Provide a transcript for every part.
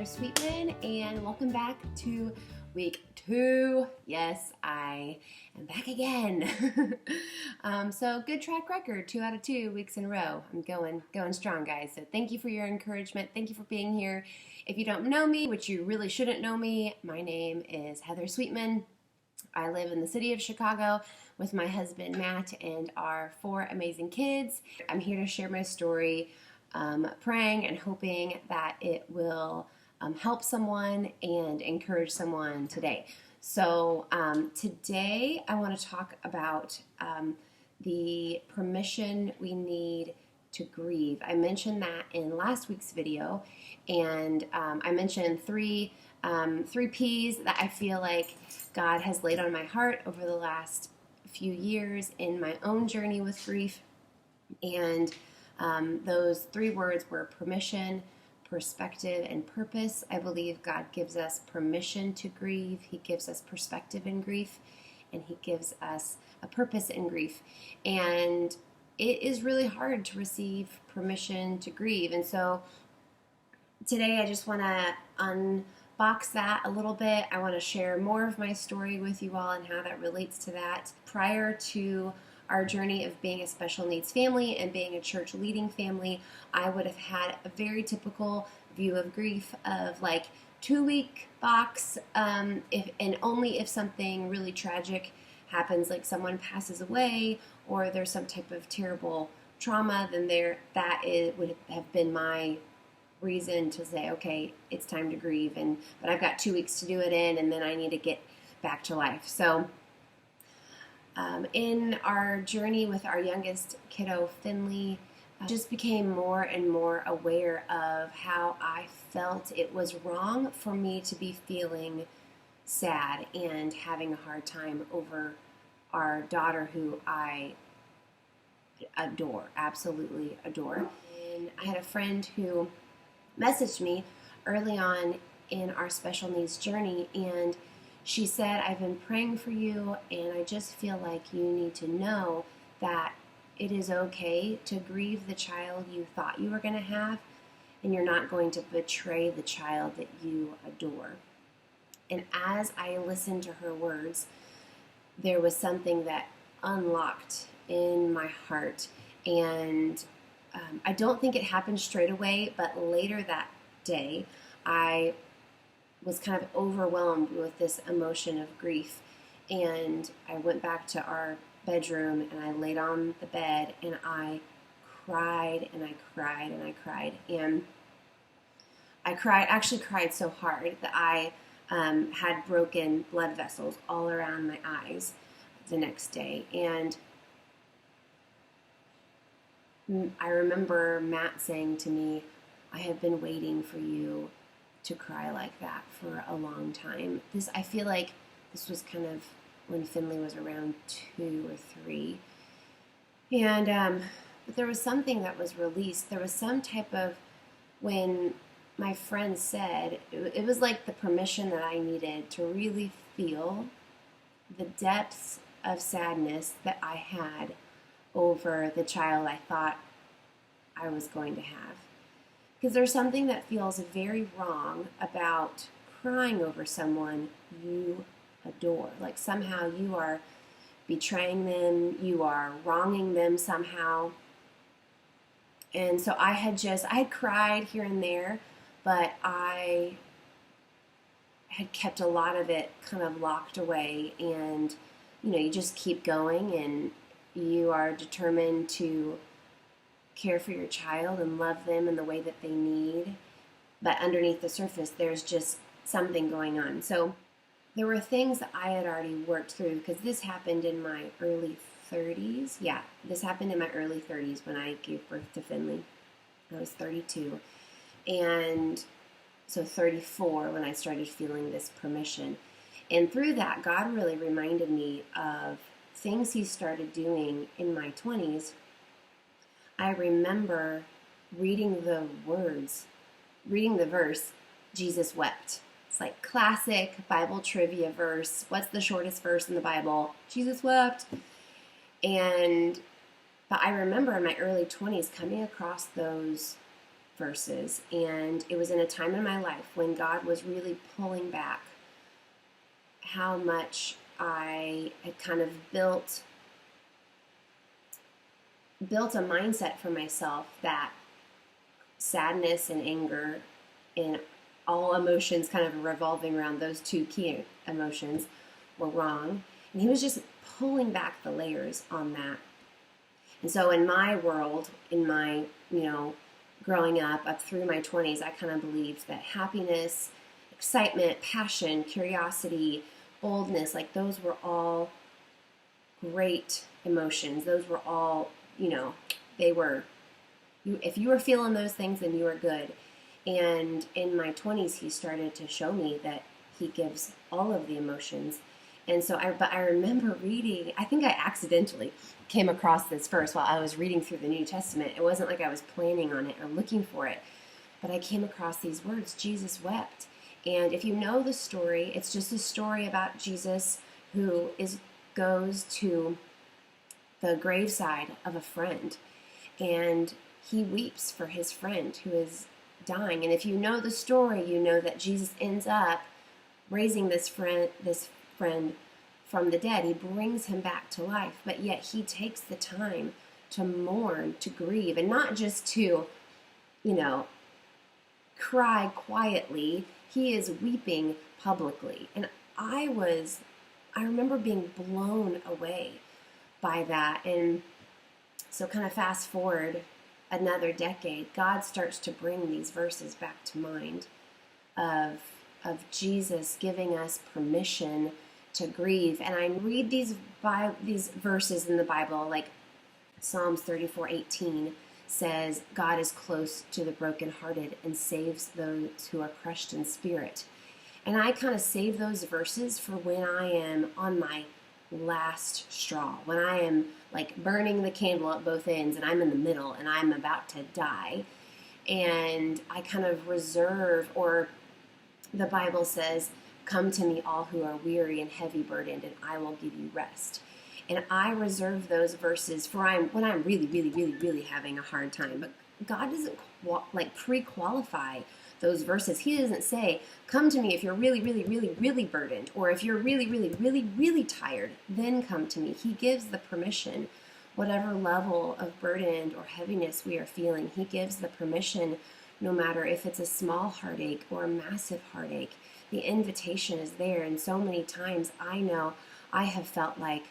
Heather Sweetman, and welcome back to week 2. Yes, I am back again. So good track record, 2 out of 2 weeks in a row. I'm going strong, guys. So thank you for your encouragement. Thank you for being here. If you don't know me, which you really shouldn't know me, my name is Heather Sweetman. I live in the city of Chicago with my husband Matt and our 4 amazing kids. I'm here to share my story, praying and hoping that it will help someone and encourage someone today. So today I want to talk about the permission we need to grieve. I mentioned that in last week's video, and I mentioned three P's that I feel like God has laid on my heart over the last few years in my own journey with grief. And those 3 words were permission, perspective, and purpose. I believe God gives us permission to grieve. He gives us perspective in grief, and He gives us a purpose in grief. And it is really hard to receive permission to grieve. And so today I just want to unbox that a little bit. I want to share more of my story with you all and how that relates to that. Prior to our journey of being a special needs family and being a church leading family, I would have had a very typical view of grief of like 2-week box, and only if something really tragic happens, like someone passes away or there's some type of terrible trauma, then would have been my reason to say, okay, it's time to grieve, but I've got 2 weeks to do it in, and then I need to get back to life. So in our journey with our youngest kiddo, Finley, I just became more and more aware of how I felt it was wrong for me to be feeling sad and having a hard time over our daughter, who I adore, absolutely adore. And I had a friend who messaged me early on in our special needs journey, and she said, I've been praying for you, and I just feel like you need to know that it is okay to grieve the child you thought you were going to have, and you're not going to betray the child that you adore. And as I listened to her words, there was something that unlocked in my heart. And I don't think it happened straight away, but later that day, I was kind of overwhelmed with this emotion of grief. And I went back to our bedroom and I laid on the bed and I cried and I cried and I cried. And I actually cried so hard that I had broken blood vessels all around my eyes the next day. And I remember Matt saying to me, I have been waiting for you to cry like that for a long time. I feel like this was kind of when Finley was around 2 or 3. And but there was something that was released. There was some type of, when my friend said, it was like the permission that I needed to really feel the depths of sadness that I had over the child I thought I was going to have. Because there's something that feels very wrong about crying over someone you adore. Like somehow you are betraying them, you are wronging them somehow. And so I had cried here and there, but I had kept a lot of it kind of locked away. And, you just keep going, and you are determined to care for your child and love them in the way that they need. But underneath the surface, there's just something going on. So there were things that I had already worked through, because this happened in my early 30s. Yeah, this happened in my early 30s when I gave birth to Finley. I was 32. And so 34 when I started feeling this permission. And through that, God really reminded me of things He started doing in my 20s. I remember reading the verse, Jesus wept. It's like classic Bible trivia verse. What's the shortest verse in the Bible? Jesus wept. But I remember in my early 20s coming across those verses, and it was in a time in my life when God was really pulling back how much I had kind of built a mindset for myself that sadness and anger and all emotions kind of revolving around those two key emotions were wrong. And he was just pulling back the layers on that. And so in my world, in my, growing up through my 20s, I kind of believed that happiness, excitement, passion, curiosity, boldness, like those were all great emotions. Those were all, if you were feeling those things, then you were good. And in my 20s, he started to show me that he gives all of the emotions. And so I remember reading, I think I accidentally came across this verse while I was reading through the New Testament. It wasn't like I was planning on it or looking for it, but I came across these words, Jesus wept. And if you know the story, it's just a story about Jesus who goes to the graveside of a friend, and he weeps for his friend who is dying. And if you know the story, you know that Jesus ends up raising this friend from the dead. He brings him back to life, but yet he takes the time to mourn, to grieve, and not just to, cry quietly. He is weeping publicly. And I remember being blown away by that. And so kind of fast forward another decade, God starts to bring these verses back to mind of Jesus giving us permission to grieve. And I read these verses in the Bible, like Psalms 34:18 says, God is close to the brokenhearted and saves those who are crushed in spirit. And I kind of save those verses for when I am on my last straw, when I am like burning the candle at both ends and I'm in the middle and I'm about to die. And I kind of reserve, or the Bible says, come to me all who are weary and heavy burdened, and I will give you rest. And I reserve those verses for when I'm really, really, really, really having a hard time. But God doesn't pre-qualify those verses. He doesn't say, come to me if you're really, really, really, really burdened, or if you're really, really, really, really tired, then come to me. He gives the permission, whatever level of burden or heaviness we are feeling, he gives the permission, no matter if it's a small heartache or a massive heartache. The invitation is there. And so many times I know I have felt like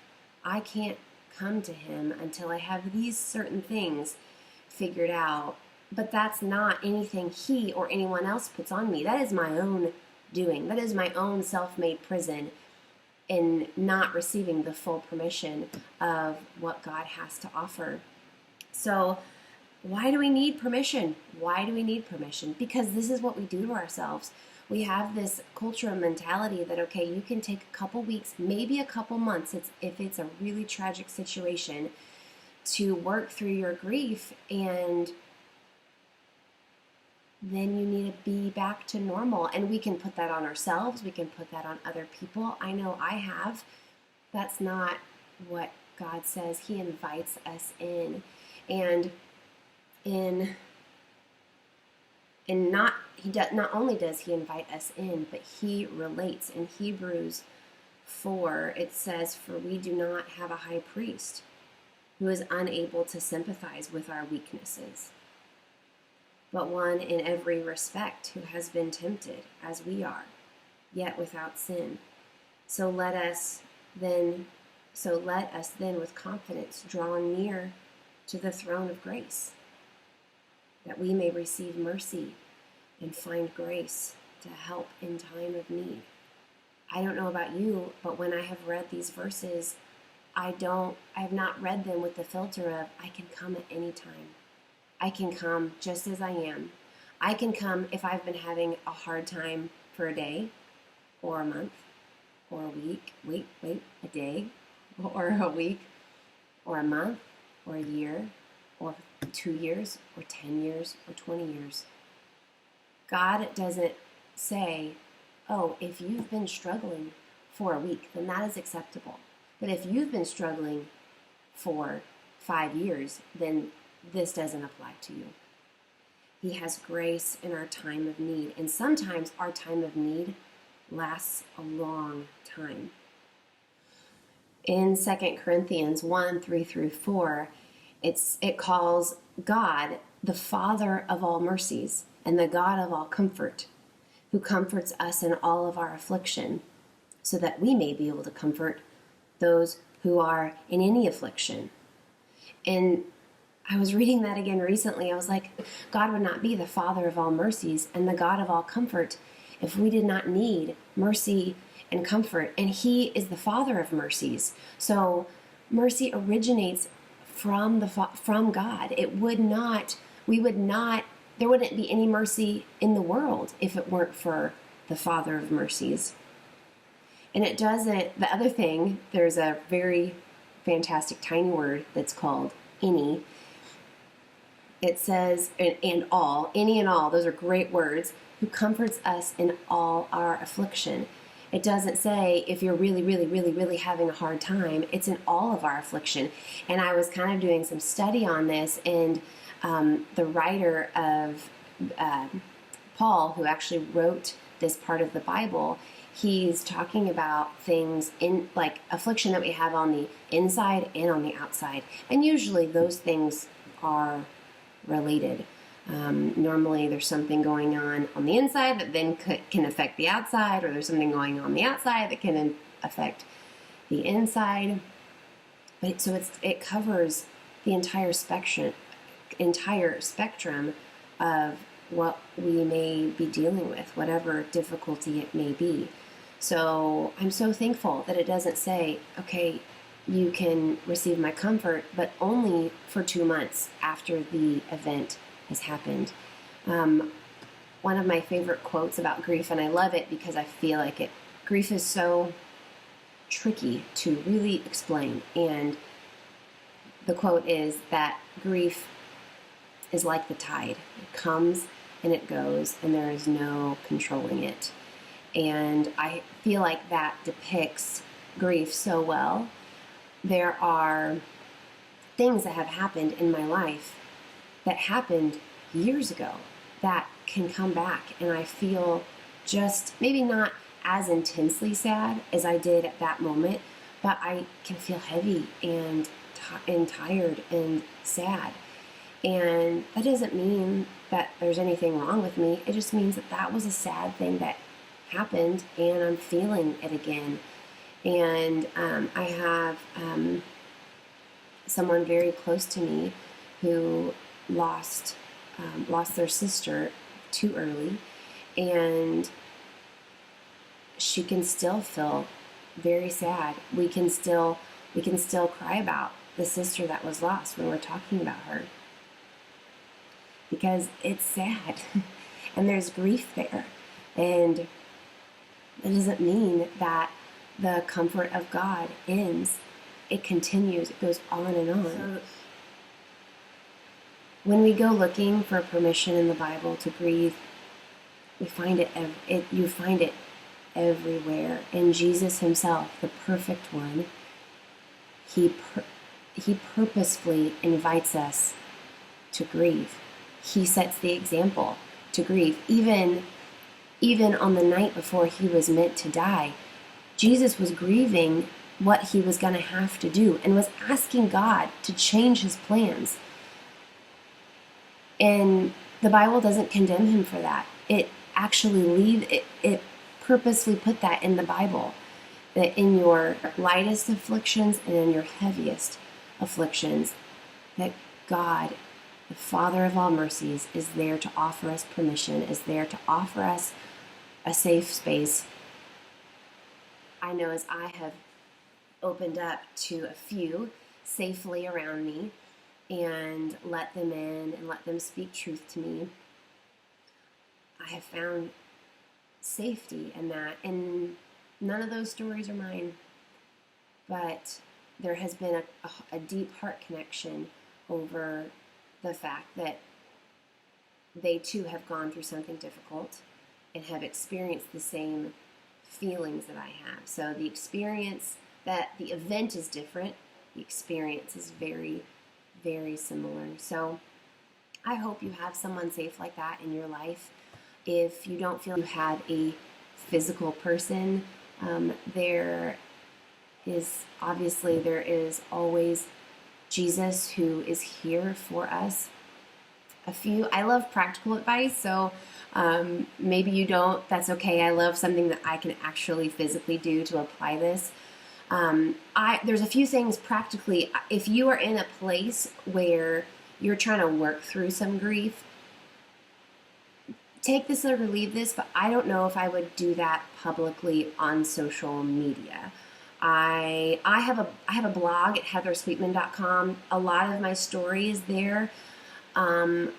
I can't come to him until I have these certain things figured out. But that's not anything he or anyone else puts on me. That is my own doing. That is my own self-made prison in not receiving the full permission of what God has to offer. So why do we need permission? Why do we need permission? Because this is what we do to ourselves. We have this cultural mentality that, okay, you can take a couple weeks, maybe a couple months, if it's a really tragic situation, to work through your grief, and then you need to be back to normal. And we can put that on ourselves. We can put that on other people. I know I have. That's not what God says. He invites us in. And not only does he invite us in, but he relates. In Hebrews 4, it says, for we do not have a high priest who is unable to sympathize with our weaknesses, but one in every respect who has been tempted as we are, yet without sin. So let us then with confidence draw near to the throne of grace, that we may receive mercy and find grace to help in time of need. I don't know about you, but when I have read these verses, I have not read them with the filter of I can come at any time. I can come just as I am. I can come if I've been having a hard time for a day, or a month, or a week, a day, or a week, or a month, or a year, or 2 years, or 10 years, or 20 years. God doesn't say, oh, if you've been struggling for a week, then that is acceptable. But if you've been struggling for 5 years, then this doesn't apply to you. He has grace in our time of need. And sometimes our time of need lasts a long time. In 2 Corinthians 1, 3 through 4, it calls God the Father of all mercies and the God of all comfort, who comforts us in all of our affliction, so that we may be able to comfort those who are in any affliction. And I was reading that again recently. I was like, God would not be the Father of all mercies and the God of all comfort if we did not need mercy and comfort. And He is the Father of mercies. So mercy originates from God. There wouldn't be any mercy in the world if it weren't for the Father of mercies. And it doesn't, the other thing, there's a very fantastic tiny word that's called any. It says, and all, any and all, those are great words, who comforts us in all our affliction. It doesn't say if you're really, really, really, really having a hard time. It's in all of our affliction. And I was kind of doing some study on this, and the writer of Paul, who actually wrote this part of the Bible, he's talking about things in like affliction that we have on the inside and on the outside. And usually those things are related. Normally there's something going on the inside that then can affect the outside, or there's something going on the outside that can affect the inside. But so it covers the entire spectrum of what we may be dealing with, whatever difficulty it may be. So I'm so thankful that it doesn't say, okay, you can receive my comfort, but only for 2 months after the event has happened. One of my favorite quotes about grief, and I love it because I feel like grief is so tricky to really explain. And the quote is that grief is like the tide. It comes and it goes, and there is no controlling it. And I feel like that depicts grief so well. There are things that have happened in my life that happened years ago that can come back, and I feel just maybe not as intensely sad as I did at that moment, but I can feel heavy and tired and sad. And that doesn't mean that there's anything wrong with me. It just means that was a sad thing that happened, and I'm feeling it again. And I have someone very close to me who lost their sister too early, and she can still feel very sad. We can still cry about the sister that was lost when we're talking about her, because it's sad and there's grief there. And it doesn't mean that the comfort of God ends. It continues. It goes on and on. So, when we go looking for permission in the Bible to grieve, we find it. You find it everywhere. And Jesus Himself, the perfect one, He purposefully invites us to grieve. He sets the example to grieve. Even on the night before He was meant to die, Jesus was grieving what He was going to have to do and was asking God to change His plans. And the Bible doesn't condemn Him for that. It actually it purposely put that in the Bible, that in your lightest afflictions and in your heaviest afflictions, that God, the Father of all mercies, is there to offer us permission, is there to offer us a safe space. I know as I have opened up to a few safely around me and let them in and let them speak truth to me, I have found safety in that. And none of those stories are mine, but there has been a deep heart connection over the fact that they too have gone through something difficult and have experienced the same feelings that I have. So the experience, that the event is different, the experience is very, very similar. So I hope you have someone safe like that in your life. If you don't feel you have a physical person, there is always Jesus who is here for us. I love practical advice, so maybe you don't, that's okay. I love something that I can actually physically do to apply this. There's a few things practically. If you are in a place where you're trying to work through some grief, take this or leave this, but I don't know if I would do that publicly on social media. I have a blog at heathersweetman.com. A lot of my stories there. The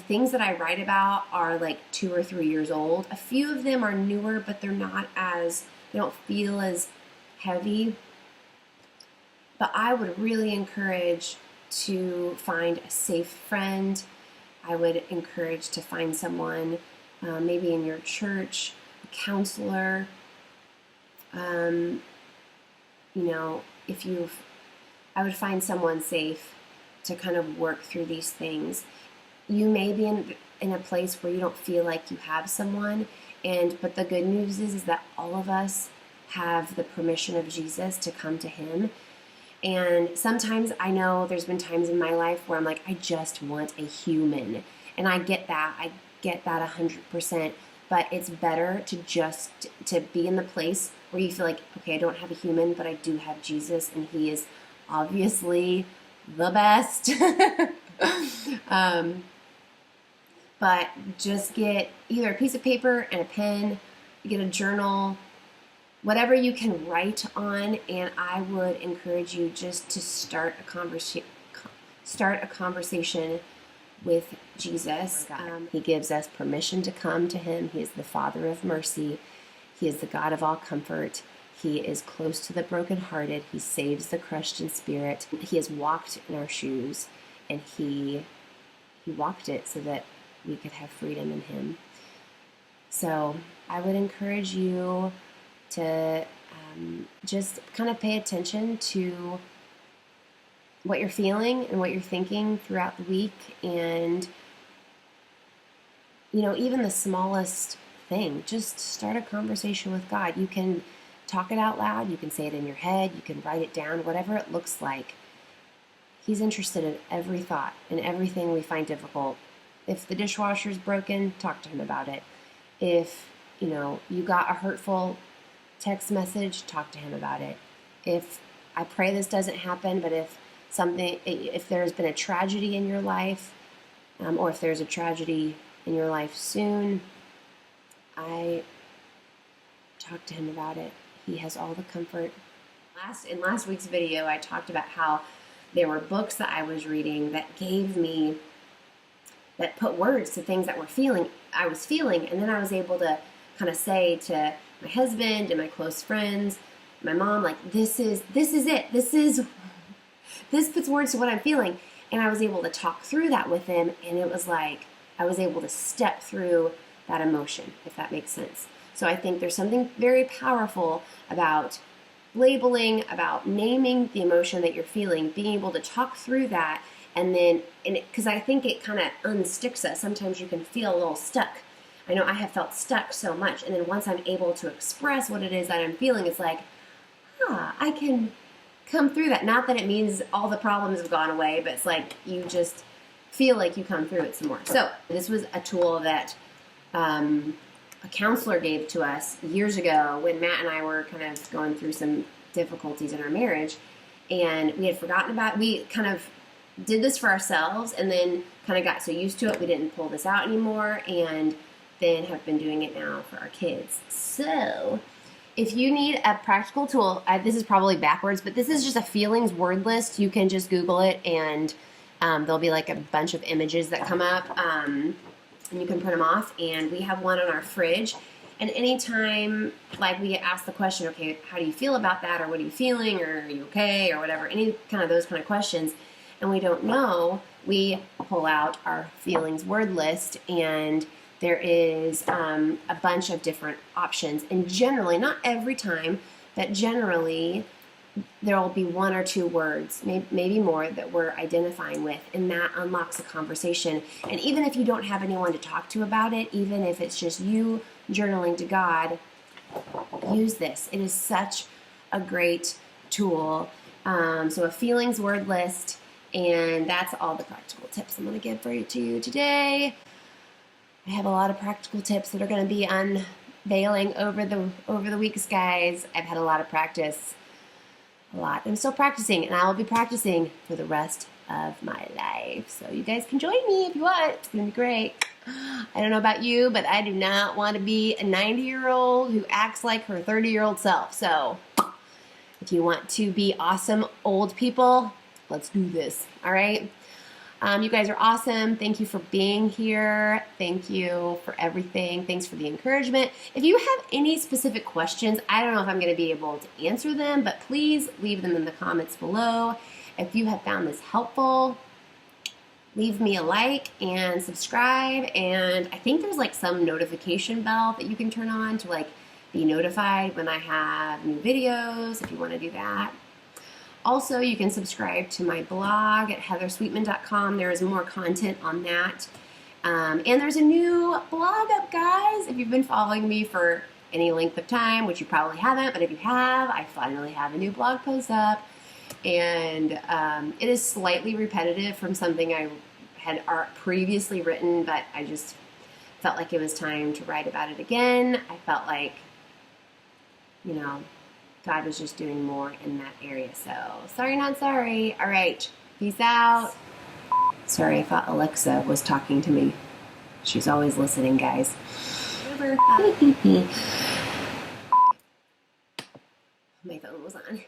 things that I write about are like 2 or 3 years old. A few of them are newer, but they don't feel as heavy. But I would really encourage to find a safe friend. I would encourage to find someone, maybe in your church, a counselor. I would find someone safe to kind of work through these things. You may be in a place where you don't feel like you have someone, but the good news is that all of us have the permission of Jesus to come to him. And sometimes I know there's been times in my life where I'm like, I just want a human. And I get that 100%. But it's better to be in the place where you feel like, okay, I don't have a human, but I do have Jesus, and he is obviously the best. But just get either a piece of paper and a pen, get a journal, whatever you can write on, and I would encourage you just to start a conversation with Jesus. He gives us permission to come to him. He is the Father of mercy. He is the God of all comfort. He is close to the brokenhearted. He saves the crushed in spirit. He has walked in our shoes, and he walked it so that we could have freedom in him. So I would encourage you to just kind of pay attention to what you're feeling and what you're thinking throughout the week. And, even the smallest thing, just start a conversation with God. You can talk it out loud. You can say it in your head. You can write it down, whatever it looks like. He's interested in every thought and everything we find difficult. If the dishwasher's broken, talk to him about it. If, you got a hurtful text message, talk to him about it. I pray this doesn't happen, but if there's been a tragedy in your life, or if there's a tragedy in your life soon, I talk to him about it. He has all the comfort. In last week's video, I talked about how there were books that I was reading that put words to things that I was feeling, and then I was able to kind of say to my husband and my close friends, my mom, like, this is it. This puts words to what I'm feeling. And I was able to talk through that with him, and it was like I was able to step through that emotion, if that makes sense. So I think there's something very powerful about labeling, about naming the emotion that you're feeling, being able to talk through that, because I think it kind of unsticks us. Sometimes you can feel a little stuck. I know I have felt stuck so much, and then once I'm able to express what it is that I'm feeling, it's like, I can come through that. Not that it means all the problems have gone away, but it's like you just feel like you come through it some more. So this was a tool that a counselor gave to us years ago when Matt and I were kind of going through some difficulties in our marriage, and we had forgotten about it. We kind of did this for ourselves and then kind of got so used to it we didn't pull this out anymore, and then have been doing it now for our kids. So if you need a practical tool, this is probably backwards, but this is just a feelings word list. You can just Google it, and there'll be like a bunch of images that come up, and you can print them off. And we have one on our fridge. And anytime, like, we ask the question, okay, how do you feel about that? Or what are you feeling? Or are you okay? Or whatever, any kind of those kind of questions. And we don't know, we pull out our feelings word list, and there is a bunch of different options. And generally, not every time, but generally, there will be one or two words, maybe more, that we're identifying with, and that unlocks a conversation. And even if you don't have anyone to talk to about it, even if it's just you journaling to God, use this. It is such a great tool. So a feelings word list, and that's all the practical tips I'm going to give to you today. I have a lot of practical tips that are going to be unveiling over the weeks, guys. I've had a lot of practice. I'm still practicing, and I will be practicing for the rest of my life. So you guys can join me if you want. It's going to be great. I don't know about you, but I do not want to be a 90-year-old who acts like her 30-year-old self. So if you want to be awesome old people, let's do this. All right? You guys are awesome. Thank you for being here. Thank you for everything. Thanks for the encouragement. If you have any specific questions, I don't know if I'm going to be able to answer them, but please leave them in the comments below. If you have found this helpful, leave me a like and subscribe. And I think there's like some notification bell that you can turn on to like be notified when I have new videos, if you want to do that. Also, you can subscribe to my blog at heathersweetman.com. There is more content on that. And there's a new blog up, guys. If you've been following me for any length of time, which you probably haven't, but if you have, I finally have a new blog post up. And it is slightly repetitive from something I had previously written, but I just felt like it was time to write about it again. I felt like, you know, God was just doing more in that area. So, sorry, not sorry. All right. Peace out. Sorry, I thought Alexa was talking to me. She's always listening, guys. Over. My phone was on.